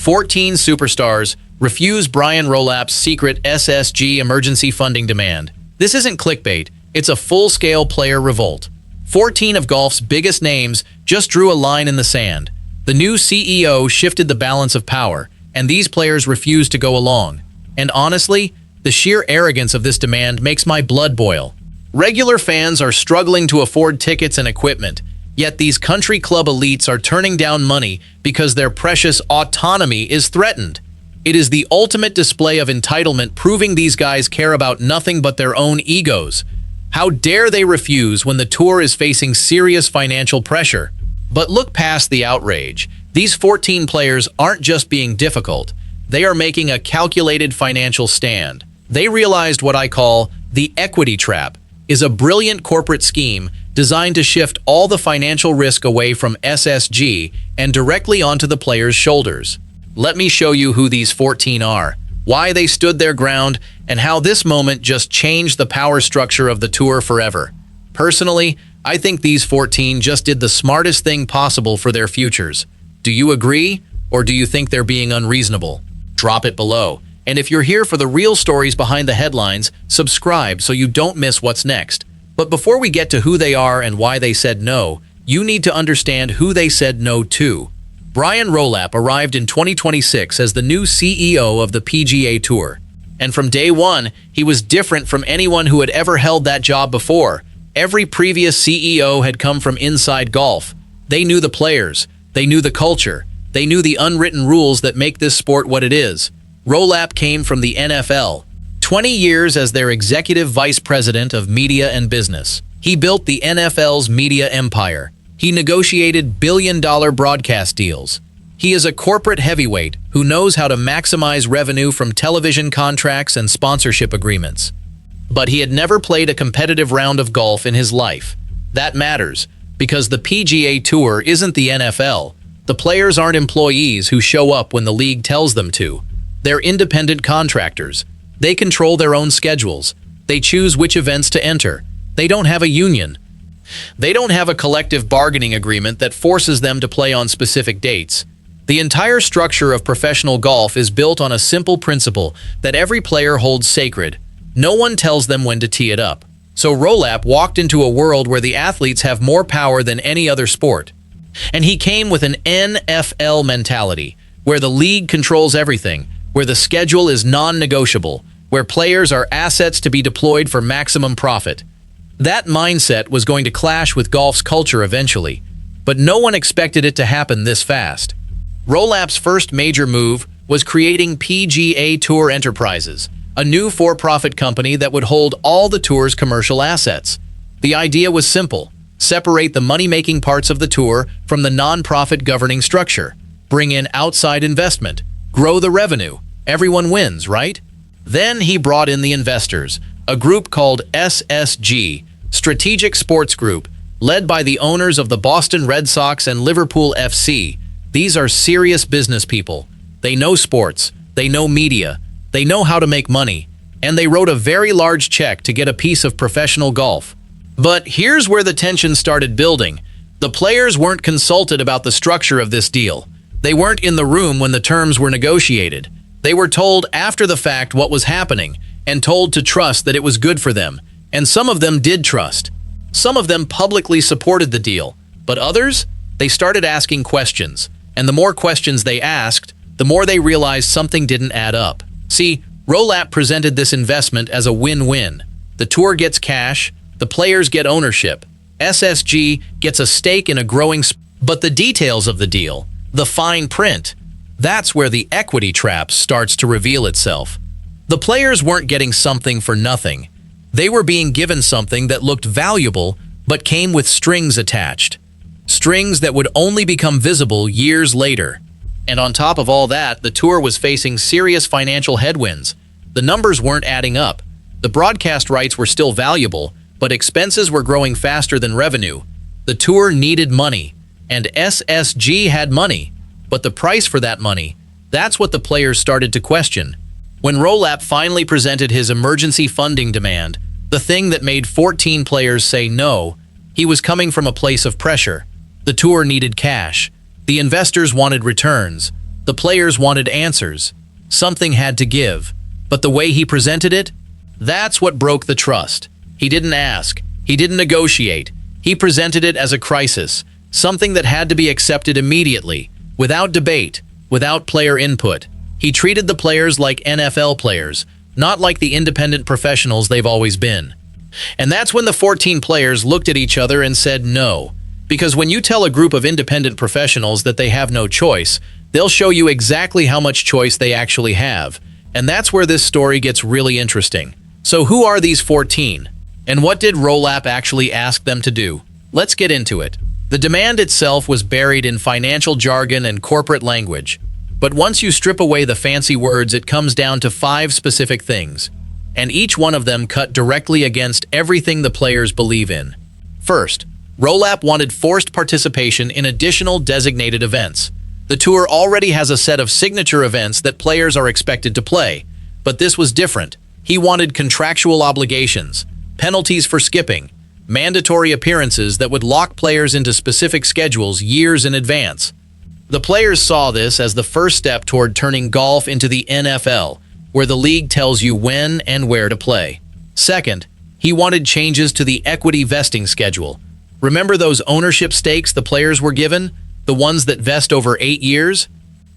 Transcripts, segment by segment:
14 superstars refuse Brian Rolap's secret SSG emergency funding demand. This isn't clickbait, it's a full-scale player revolt. 14 of golf's biggest names just drew a line in the sand. The new CEO shifted the balance of power, and these players refused to go along. And honestly, the sheer arrogance of this demand makes my blood boil. Regular fans are struggling to afford tickets and equipment, yet these country club elites are turning down money because their precious autonomy is threatened. It is the ultimate display of entitlement, proving these guys care about nothing but their own egos. How dare they refuse when the tour is facing serious financial pressure? But look past the outrage. These 14 players aren't just being difficult. They are making a calculated financial stand. They realized what I call the equity trap is a brilliant corporate scheme designed to shift all the financial risk away from SSG and directly onto the players' shoulders. Let me show you who these 14 are, why they stood their ground, and how this moment just changed the power structure of the tour forever. Personally, I think these 14 just did the smartest thing possible for their futures. Do you agree, or do you think they're being unreasonable? Drop it below. And if you're here for the real stories behind the headlines, subscribe so you don't miss what's next. But before we get to who they are and why they said no, you need to understand who they said no to. Brian Rolap arrived in 2026 as the new CEO of the PGA Tour. And from day one, he was different from anyone who had ever held that job before. Every previous CEO had come from inside golf. They knew the players, they knew the culture, they knew the unwritten rules that make this sport what it is. Rolap came from the NFL, 20 years as their executive vice president of media and business. He built the NFL's media empire. He negotiated billion-dollar broadcast deals. He is a corporate heavyweight who knows how to maximize revenue from television contracts and sponsorship agreements. But he had never played a competitive round of golf in his life. That matters, because the PGA Tour isn't the NFL. The players aren't employees who show up when the league tells them to. They're independent contractors. They control their own schedules. They choose which events to enter. They don't have a union. They don't have a collective bargaining agreement that forces them to play on specific dates. The entire structure of professional golf is built on a simple principle that every player holds sacred. No one tells them when to tee it up. So Rolap walked into a world where the athletes have more power than any other sport. And he came with an NFL mentality, where the league controls everything, where the schedule is non-negotiable, where players are assets to be deployed for maximum profit. That mindset was going to clash with golf's culture eventually, but no one expected it to happen this fast. Rolap's first major move was creating PGA Tour Enterprises, a new for-profit company that would hold all the tour's commercial assets. The idea was simple: separate the money-making parts of the tour from the non-profit governing structure, bring in outside investment, grow the revenue. Everyone wins, right? Then he brought in the investors, a group called SSG, Strategic Sports Group, led by the owners of the Boston Red Sox and Liverpool FC. These are serious business people. They know sports, they know media, they know how to make money, and they wrote a very large check to get a piece of professional golf. But here's where the tension started building. The players weren't consulted about the structure of this deal. They weren't in the room when the terms were negotiated. They were told after the fact what was happening, and told to trust that it was good for them. And some of them did trust. Some of them publicly supported the deal. But others, they started asking questions. And the more questions they asked, the more they realized something didn't add up. See, Rolap presented this investment as a win-win. The tour gets cash, the players get ownership, SSG gets a stake in a growing but the details of the deal, the fine print, that's where the equity trap starts to reveal itself. The players weren't getting something for nothing. They were being given something that looked valuable but came with strings attached. Strings that would only become visible years later. And on top of all that, the tour was facing serious financial headwinds. The numbers weren't adding up. The broadcast rights were still valuable, but expenses were growing faster than revenue. The tour needed money, and SSG had money. But the price for that money, that's what the players started to question. When Rolap finally presented his emergency funding demand, the thing that made 14 players say no, he was coming from a place of pressure. The tour needed cash. The investors wanted returns. The players wanted answers. Something had to give. But the way he presented it? That's what broke the trust. He didn't ask. He didn't negotiate. He presented it as a crisis, something that had to be accepted immediately, without debate, without player input. He treated the players like NFL players, not like the independent professionals they've always been. And that's when the 14 players looked at each other and said no. Because when you tell a group of independent professionals that they have no choice, they'll show you exactly how much choice they actually have. And that's where this story gets really interesting. So who are these 14? And what did Rolapp actually ask them to do? Let's get into it. The demand itself was buried in financial jargon and corporate language. But once you strip away the fancy words, it comes down to 5 specific things. And each one of them cut directly against everything the players believe in. First, Rolapp wanted forced participation in additional designated events. The tour already has a set of signature events that players are expected to play, but this was different. He wanted contractual obligations, penalties for skipping, mandatory appearances that would lock players into specific schedules years in advance. The players saw this as the first step toward turning golf into the NFL, where the league tells you when and where to play. Second, he wanted changes to the equity vesting schedule. Remember those ownership stakes the players were given? The ones that vest over 8 years?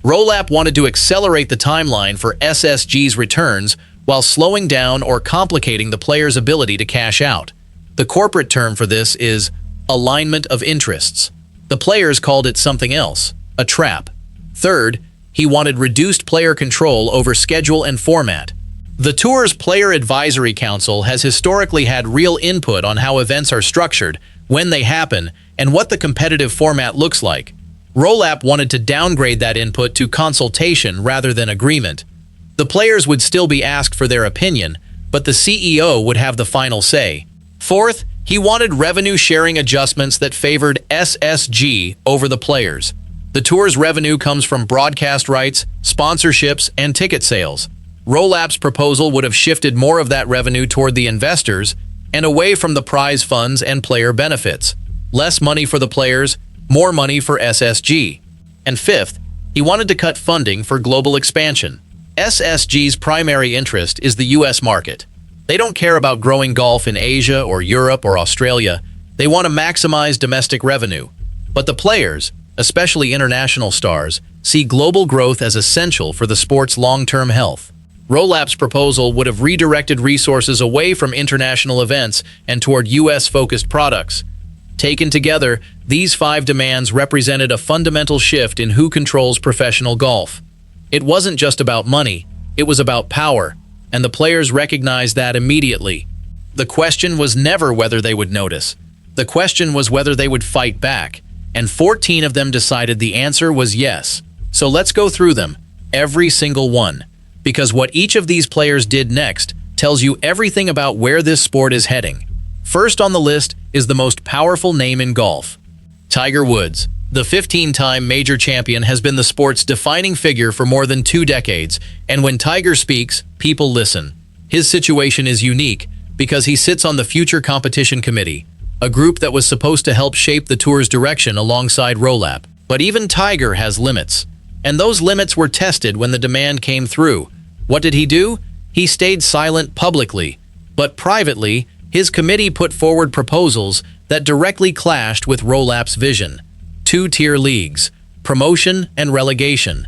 Rolapp wanted to accelerate the timeline for SSG's returns while slowing down or complicating the players' ability to cash out. The corporate term for this is alignment of interests. The players called it something else, a trap. Third, he wanted reduced player control over schedule and format. The tour's Player Advisory Council has historically had real input on how events are structured, when they happen, and what the competitive format looks like. Rolapp wanted to downgrade that input to consultation rather than agreement. The players would still be asked for their opinion, but the CEO would have the final say. Fourth, he wanted revenue-sharing adjustments that favored SSG over the players. The tour's revenue comes from broadcast rights, sponsorships, and ticket sales. Rolapp's proposal would have shifted more of that revenue toward the investors and away from the prize funds and player benefits. Less money for the players, more money for SSG. And fifth, he wanted to cut funding for global expansion. SSG's primary interest is the US market. They don't care about growing golf in Asia or Europe or Australia. They want to maximize domestic revenue. But the players, especially international stars, see global growth as essential for the sport's long-term health. Rolapp's proposal would have redirected resources away from international events and toward US-focused products. Taken together, these 5 demands represented a fundamental shift in who controls professional golf. It wasn't just about money, it was about power, and the players recognized that immediately. The question was never whether they would notice. The question was whether they would fight back, and 14 of them decided the answer was yes. So let's go through them, every single one, because what each of these players did next tells you everything about where this sport is heading. First on the list is the most powerful name in golf. Tiger Woods. The 15-time major champion has been the sport's defining figure for more than 2 decades, and when Tiger speaks, people listen. His situation is unique because he sits on the Future Competition Committee, a group that was supposed to help shape the tour's direction alongside Rolapp. But even Tiger has limits, and those limits were tested when the demand came through. What did he do? He stayed silent publicly, but privately, his committee put forward proposals that directly clashed with Rolapp's vision. 2-tier leagues, promotion and relegation,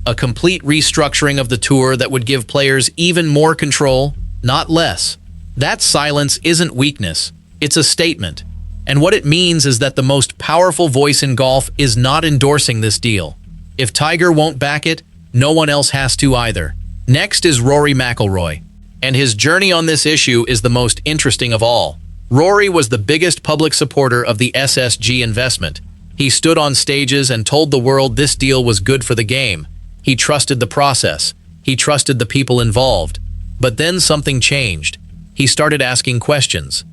a complete restructuring of the tour that would give players even more control, not less. That silence isn't weakness, it's a statement. And what it means is that the most powerful voice in golf is not endorsing this deal. If Tiger won't back it, no one else has to either. Next is Rory McIlroy, and his journey on this issue is the most interesting of all. Rory was the biggest public supporter of the SSG investment. He stood on stages and told the world this deal was good for the game. He trusted the process. He trusted the people involved. But then something changed. He started asking questions.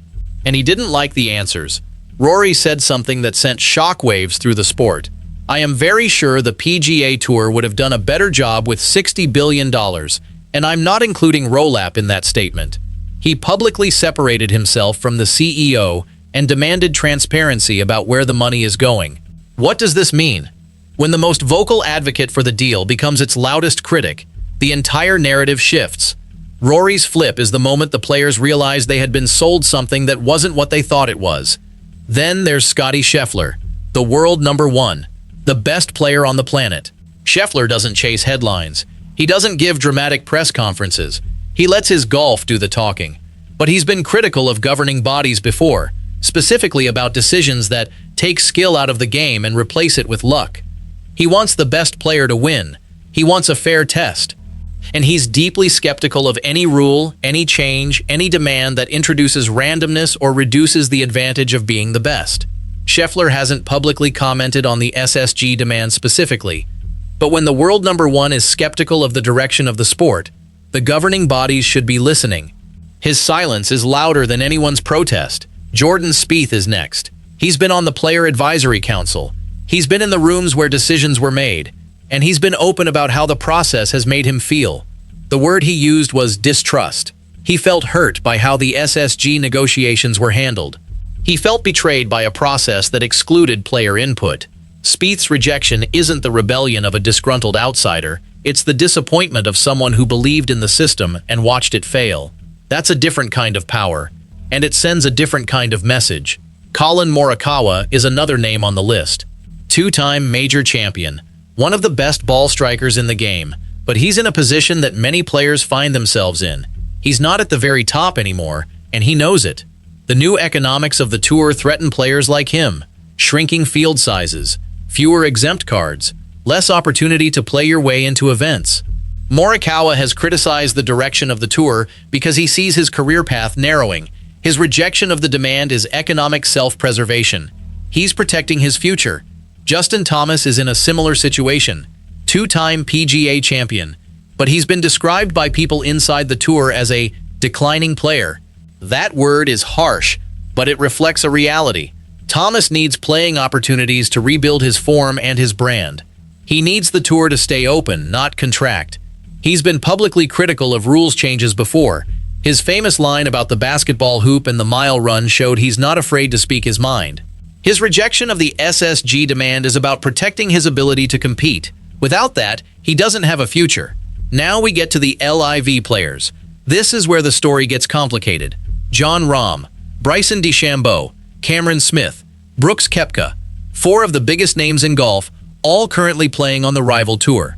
And he didn't like the answers. Rory said something that sent shockwaves through the sport. I am very sure the PGA Tour would have done a better job with $60 billion, and I'm not including Rolapp in that statement. He publicly separated himself from the CEO and demanded transparency about where the money is going. What does this mean? When the most vocal advocate for the deal becomes its loudest critic, the entire narrative shifts. Rory's flip is the moment the players realize they had been sold something that wasn't what they thought it was. Then there's Scottie Scheffler, the world #1, the best player on the planet. Scheffler doesn't chase headlines. He doesn't give dramatic press conferences. He lets his golf do the talking. But he's been critical of governing bodies before, specifically about decisions that take skill out of the game and replace it with luck. He wants the best player to win. He wants a fair test. And he's deeply skeptical of any rule, any change, any demand that introduces randomness or reduces the advantage of being the best. Scheffler hasn't publicly commented on the SSG demand specifically, but when the world #1 is skeptical of the direction of the sport, the governing bodies should be listening. His silence is louder than anyone's protest. Jordan Spieth is next. He's been on the Player Advisory Council. He's been in the rooms where decisions were made, and he's been open about how the process has made him feel. The word he used was distrust. He felt hurt by how the SSG negotiations were handled. He felt betrayed by a process that excluded player input. Spieth's rejection isn't the rebellion of a disgruntled outsider. It's the disappointment of someone who believed in the system and watched it fail. That's a different kind of power, and it sends a different kind of message. Collin Morikawa is another name on the list. Two-time major champion, one of the best ball strikers in the game, but he's in a position that many players find themselves in. He's not at the very top anymore, and he knows it. The new economics of the tour threaten players like him. Shrinking field sizes, fewer exempt cards, less opportunity to play your way into events. Morikawa has criticized the direction of the tour because he sees his career path narrowing. His rejection of the demand is economic self-preservation. He's protecting his future. Justin Thomas is in a similar situation. Two-time PGA champion, but he's been described by people inside the tour as a declining player. That word is harsh, but it reflects a reality. Thomas needs playing opportunities to rebuild his form and his brand. He needs the tour to stay open, not contract. He's been publicly critical of rules changes before. His famous line about the basketball hoop and the mile run showed he's not afraid to speak his mind. His rejection of the SSG demand is about protecting his ability to compete. Without that, he doesn't have a future. Now we get to the LIV players. This is where the story gets complicated. Jon Rahm, Bryson DeChambeau, Cameron Smith, Brooks Koepka, 4 of the biggest names in golf, all currently playing on the rival tour.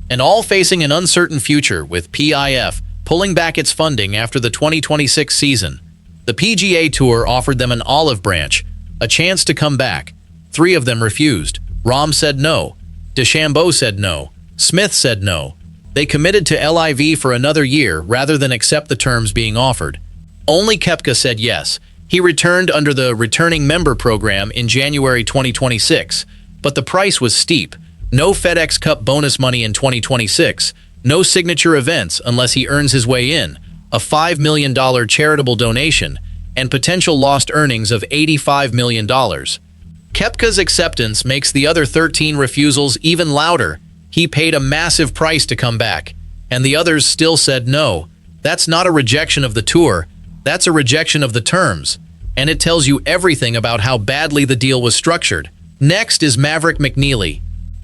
And all facing an uncertain future, with PIF pulling back its funding after the 2026 season. The PGA Tour offered them an olive branch, a chance to come back. 3 of them refused. Rahm said no. DeChambeau said no. Smith said no. They committed to LIV for another year rather than accept the terms being offered. Only Koepka said yes. He returned under the Returning Member Program in January 2026, but the price was steep. No FedEx Cup bonus money in 2026, no signature events unless he earns his way in, a $5 million charitable donation, and potential lost earnings of $85 million. Koepka's acceptance makes the other 13 refusals even louder. He paid a massive price to come back, and the others still said no. That's not a rejection of the tour, that's a rejection of the terms, and it tells you everything about how badly the deal was structured. Next is Maverick McNealy.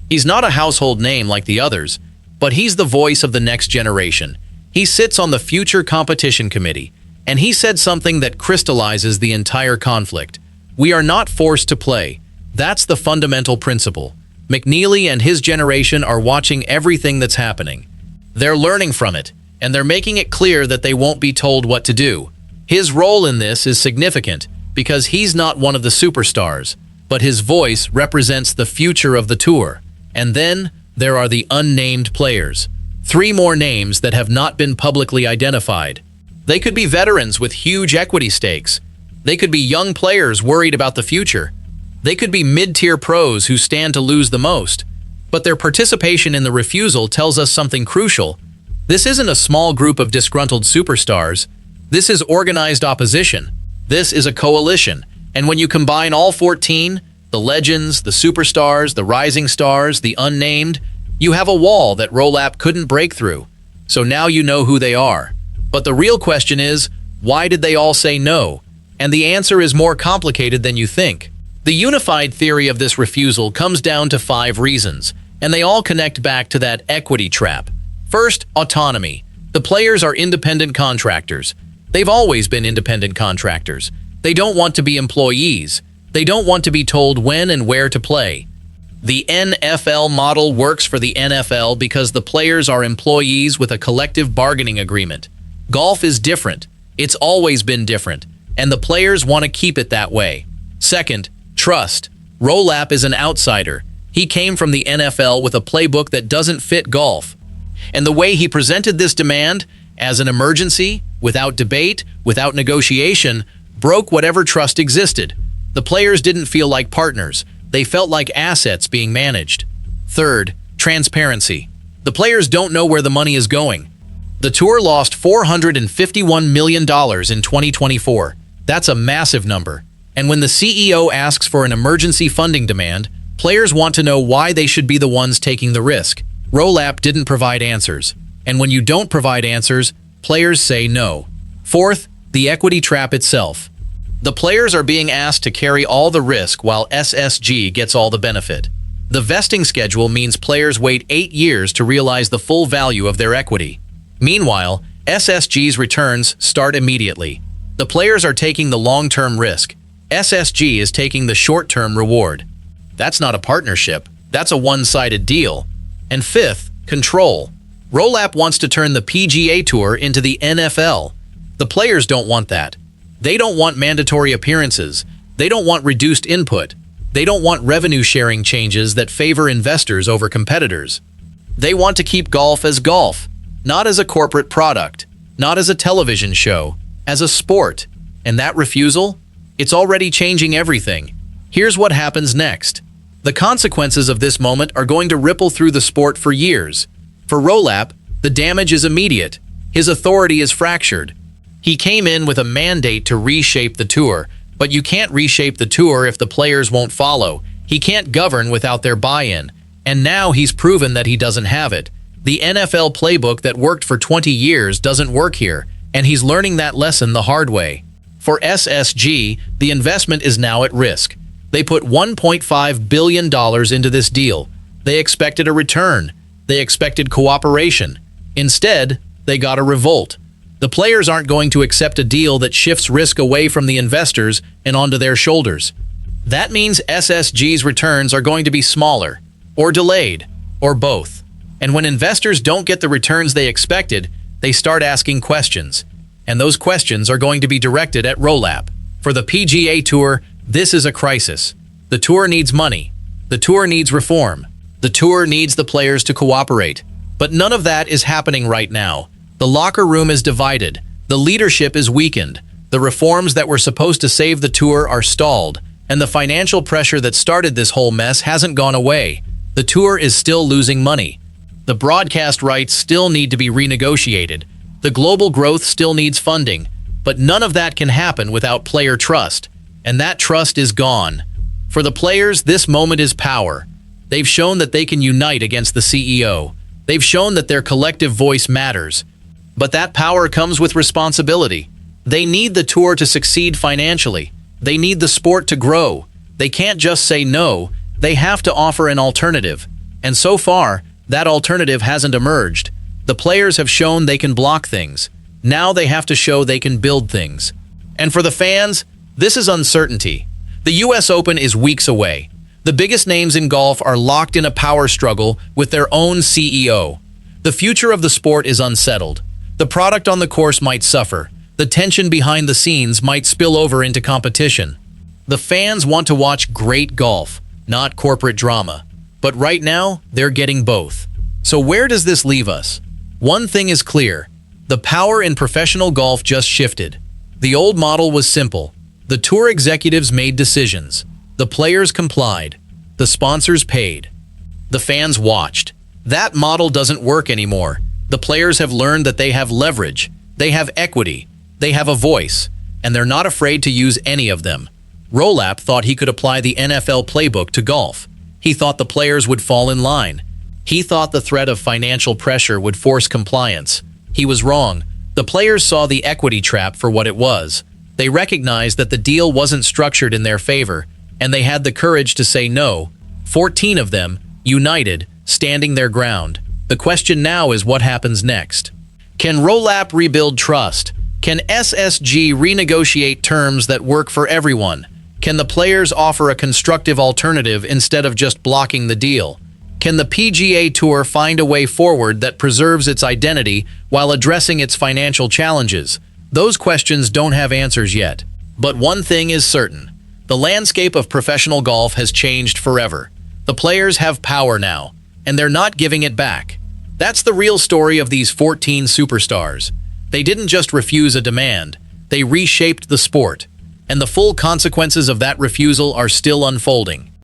He's not a household name like the others, but he's the voice of the next generation. He sits on the Future Competition Committee, and he said something that crystallizes the entire conflict. We are not forced to play. That's the fundamental principle. McNealy and his generation are watching everything that's happening. They're learning from it, and they're making it clear that they won't be told what to do. His role in this is significant because he's not one of the superstars, but his voice represents the future of the tour. And then there are the unnamed players. 3 more names that have not been publicly identified. They could be veterans with huge equity stakes. They could be young players worried about the future. They could be mid-tier pros who stand to lose the most. But their participation in the refusal tells us something crucial. This isn't a small group of disgruntled superstars. This is organized opposition. This is a coalition. And when you combine all 14, the legends, the superstars, the rising stars, the unnamed, you have a wall that Rolapp couldn't break through. So now you know who they are. But the real question is, why did they all say no? And the answer is more complicated than you think. The unified theory of this refusal comes down to 5 reasons, and they all connect back to that equity trap. First, autonomy. The players are independent contractors. They've always been independent contractors. They don't want to be employees. They don't want to be told when and where to play. The NFL model works for the NFL because the players are employees with a collective bargaining agreement. Golf is different. It's always been different, and the players want to keep it that way. Second, trust. Rolap is an outsider. He came from the NFL with a playbook that doesn't fit golf. And the way he presented this demand, as an emergency, without debate, without negotiation, broke whatever trust existed. The players didn't feel like partners. They felt like assets being managed. Third, transparency. The players don't know where the money is going. The tour lost $451 million in 2024. That's a massive number. And when the CEO asks for an emergency funding demand, players want to know why they should be the ones taking the risk. Rolap didn't provide answers. And when you don't provide answers, players say no. Fourth, the equity trap itself. The players are being asked to carry all the risk while SSG gets all the benefit. The vesting schedule means players wait 8 years to realize the full value of their equity. Meanwhile, SSG's returns start immediately. The players are taking the long-term risk. SSG is taking the short-term reward. That's not a partnership. That's a one-sided deal. And fifth, control. Rolap wants to turn the PGA Tour into the NFL. The players don't want that. They don't want mandatory appearances. They don't want reduced input. They don't want revenue-sharing changes that favor investors over competitors. They want to keep golf, not as a corporate product, not as a television show, as a sport. And that refusal? It's already changing everything. Here's what happens next. The consequences of this moment are going to ripple through the sport for years. For Rolap, the damage is immediate. His authority is fractured. He came in with a mandate to reshape the tour, but you can't reshape the tour if the players won't follow. He can't govern without their buy-in. And now he's proven that he doesn't have it. The NFL playbook that worked for 20 years doesn't work here, and he's learning that lesson the hard way. For SSG, the investment is now at risk. They put $1.5 billion into this deal. They expected a return. They expected cooperation. Instead, they got a revolt. The players aren't going to accept a deal that shifts risk away from the investors and onto their shoulders. That means SSG's returns are going to be smaller, or delayed, or both. And when investors don't get the returns they expected, they start asking questions. And those questions are going to be directed at Rolap. For the PGA Tour, this is a crisis. The tour needs money. The tour needs reform. The tour needs the players to cooperate. But none of that is happening right now. The locker room is divided. The leadership is weakened. The reforms that were supposed to save the tour are stalled. And the financial pressure that started this whole mess hasn't gone away. The tour is still losing money. The broadcast rights still need to be renegotiated. The global growth still needs funding. But none of that can happen without player trust. And that trust is gone. For the players, this moment is power. They've shown that they can unite against the CEO. They've shown that their collective voice matters. But that power comes with responsibility. They need the tour to succeed financially. They need the sport to grow. They can't just say no. They have to offer an alternative. And so far, that alternative hasn't emerged. The players have shown they can block things. Now they have to show they can build things. And for the fans, this is uncertainty. The US Open is weeks away. The biggest names in golf are locked in a power struggle with their own CEO. The future of the sport is unsettled. The product on the course might suffer. The tension behind the scenes might spill over into competition. The fans want to watch great golf, not corporate drama. But right now, they're getting both. So where does this leave us? One thing is clear. The power in professional golf just shifted. The old model was simple. The tour executives made decisions. The players complied. The sponsors paid. The fans watched. That model doesn't work anymore. The players have learned that they have leverage. They have equity. They have a voice. And they're not afraid to use any of them. Rolap thought he could apply the NFL playbook to golf. He thought the players would fall in line. He thought the threat of financial pressure would force compliance. He was wrong. The players saw the equity trap for what it was. They recognized that the deal wasn't structured in their favor. and they had the courage to say no. 14 of them, united, standing their ground. The question now is what happens next. Can Rolapp rebuild trust? Can SSG renegotiate terms that work for everyone? Can the players offer a constructive alternative instead of just blocking the deal? Can the PGA Tour find a way forward that preserves its identity while addressing its financial challenges? Those questions don't have answers yet. But one thing is certain. The landscape of professional golf has changed forever. The players have power now, and they're not giving it back. That's the real story of these 14 superstars. They didn't just refuse a demand, they reshaped the sport. And the full consequences of that refusal are still unfolding.